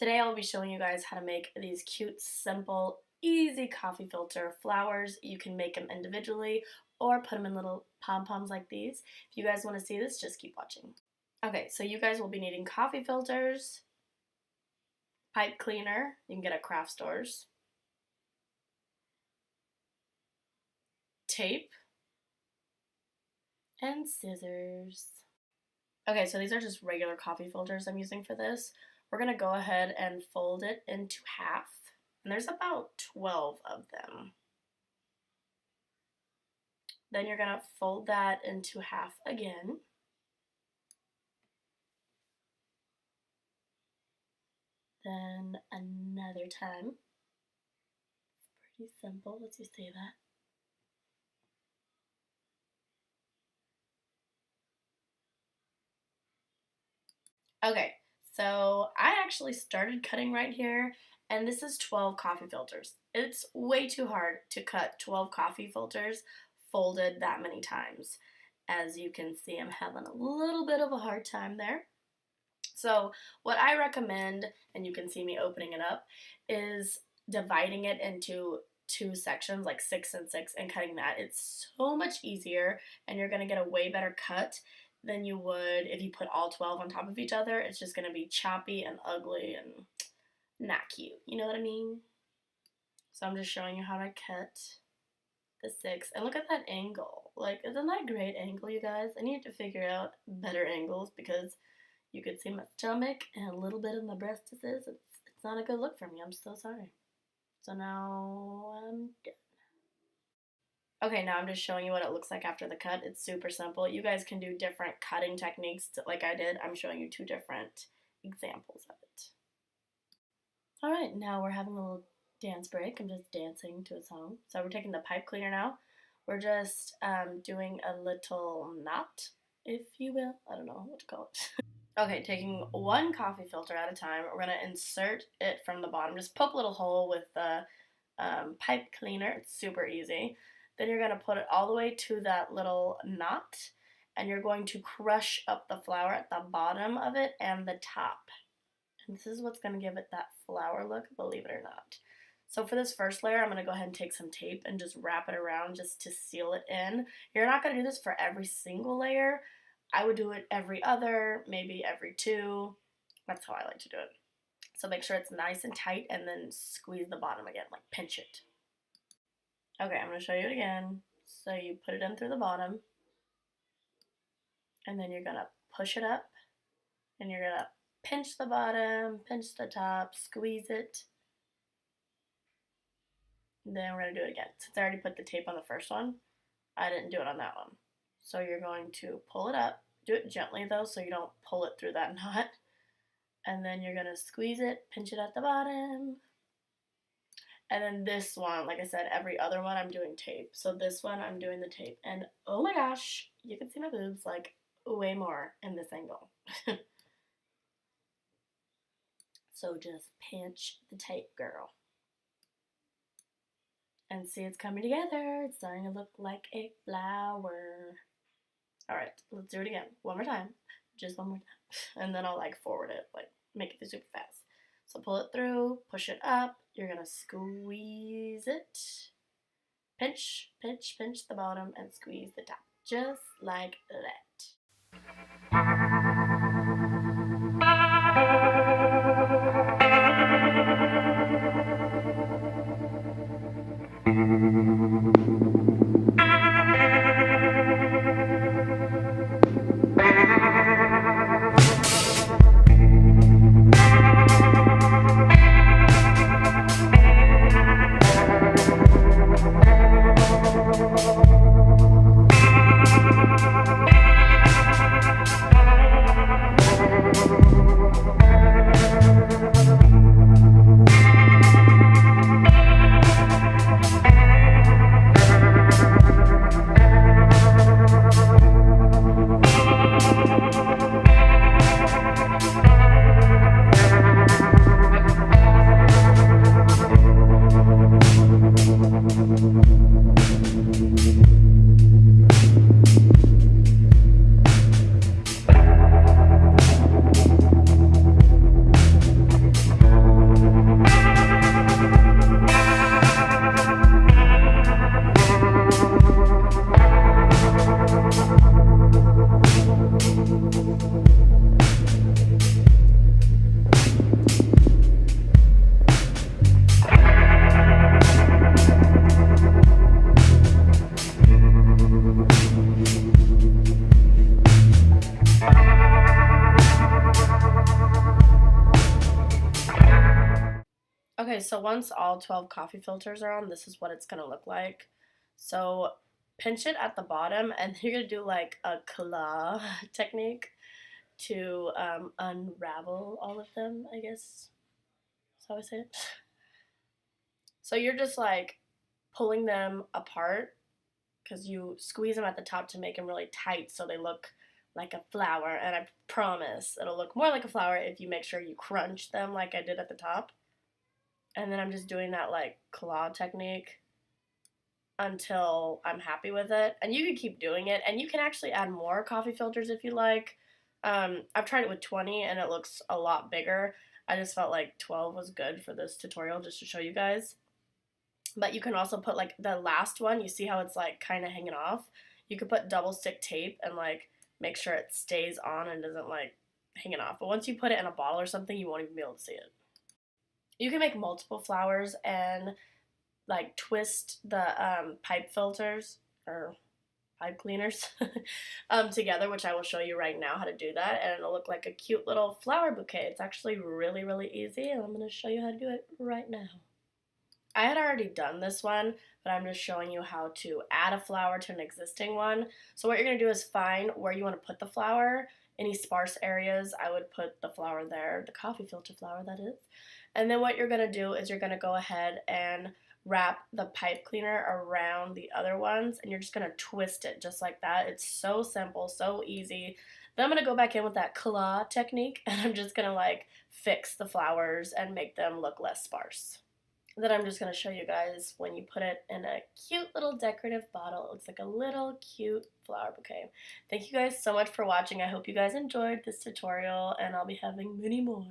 Today I'll be showing you guys how to make these cute, simple, easy coffee filter flowers. You can make them individually or put them in little pom-poms like these. If you guys want to see this, just keep watching. Okay, so you guys will be needing coffee filters, pipe cleaner, you can get at craft stores, tape, and scissors. Okay, so these are just regular coffee filters I'm using for this. We're going to go ahead and fold it into half, and there's about 12 of them. Then you're going to fold that into half again. Then another time. Pretty simple, let's just say that. Okay, so I actually started cutting right here, and this is 12 coffee filters. It's way too hard to cut 12 coffee filters folded that many times. As you can see, I'm having a little bit of a hard time there. So what I recommend, and you can see me opening it up, is dividing it into two sections, like 6 and 6, and cutting that. It's so much easier, and you're going to get a way better cut than you would if you put all 12 on top of each other. It's just going to be choppy and ugly and not cute. You know what I mean? So I'm just showing you how to cut the 6. And look at that angle. Like, isn't that a great angle, you guys? I need to figure out better angles because you could see my stomach and a little bit of my breasts. It's not a good look for me. I'm so sorry. So now I'm done. Okay, now I'm just showing you what it looks like after the cut. It's super simple. You guys can do different cutting techniques like I did. I'm showing you 2 different examples of it. Alright, now we're having a little dance break. I'm just dancing to a song. So we're taking the pipe cleaner now. We're just doing a little knot, if you will. I don't know what to call it. Okay, taking 1 coffee filter at a time, we're going to insert it from the bottom. Just poke a little hole with the pipe cleaner. It's super easy. Then you're going to put it all the way to that little knot, and you're going to crush up the flower at the bottom of it and the top. And this is what's going to give it that flower look, believe it or not. So for this first layer, I'm going to go ahead and take some tape and just wrap it around just to seal it in. You're not going to do this for every single layer. I would do it every other, maybe every 2. That's how I like to do it. So make sure it's nice and tight, and then squeeze the bottom again, like pinch it. Okay, I'm going to show you it again. So you put it in through the bottom, and then you're going to push it up, and you're going to pinch the bottom, pinch the top, squeeze it. And then we're going to do it again. Since I already put the tape on the first one, I didn't do it on that one. So you're going to pull it up. Do it gently though, so you don't pull it through that knot. And then you're going to squeeze it, pinch it at the bottom. And then this one, like I said, every other one I'm doing tape. So this one I'm doing the tape. And oh my gosh, you can see my boobs like way more in this angle. So just pinch the tape, girl. And see, it's coming together. It's starting to look like a flower. Alright, let's do it again. One more time. Just one more time. And then I'll like forward it, like make it super fast. So pull it through, push it up. You're going to squeeze it. Pinch, pinch, pinch the bottom and squeeze the top. Just like that. Okay, so once all 12 coffee filters are on, this is what it's gonna look like. So pinch it at the bottom, and you're gonna do like a claw technique to unravel all of them, I guess. That's how I say it. So you're just like pulling them apart because you squeeze them at the top to make them really tight so they look like a flower. And I promise it'll look more like a flower if you make sure you crunch them like I did at the top. And then I'm just doing that like claw technique until I'm happy with it. And you can keep doing it, and you can actually add more coffee filters if you like. I've tried it with 20 and it looks a lot bigger. I just felt like 12 was good for this tutorial just to show you guys. But you can also put like the last one, you see how it's like kind of hanging off? You could put double stick tape and like make sure it stays on and doesn't like hanging off. But once you put it in a bottle or something, you won't even be able to see it. You can make multiple flowers and like twist the pipe filters or pipe cleaners together, which I will show you right now how to do that, and it'll look like a cute little flower bouquet. It's actually really, really easy, and I'm going to show you how to do it right now. I had already done this one, but I'm just showing you how to add a flower to an existing one. So what you're going to do is find where you want to put the flower. Any sparse areas, I would put the flower there, the coffee filter flower that is. And then what you're going to do is you're going to go ahead and wrap the pipe cleaner around the other ones, and you're just going to twist it just like that. It's so simple, so easy. Then I'm going to go back in with that claw technique, and I'm just going to like fix the flowers and make them look less sparse. Then I'm just going to show you guys when you put it in a cute little decorative bottle. It looks like a little cute flower bouquet. Thank you guys so much for watching. I hope you guys enjoyed this tutorial, and I'll be having many more.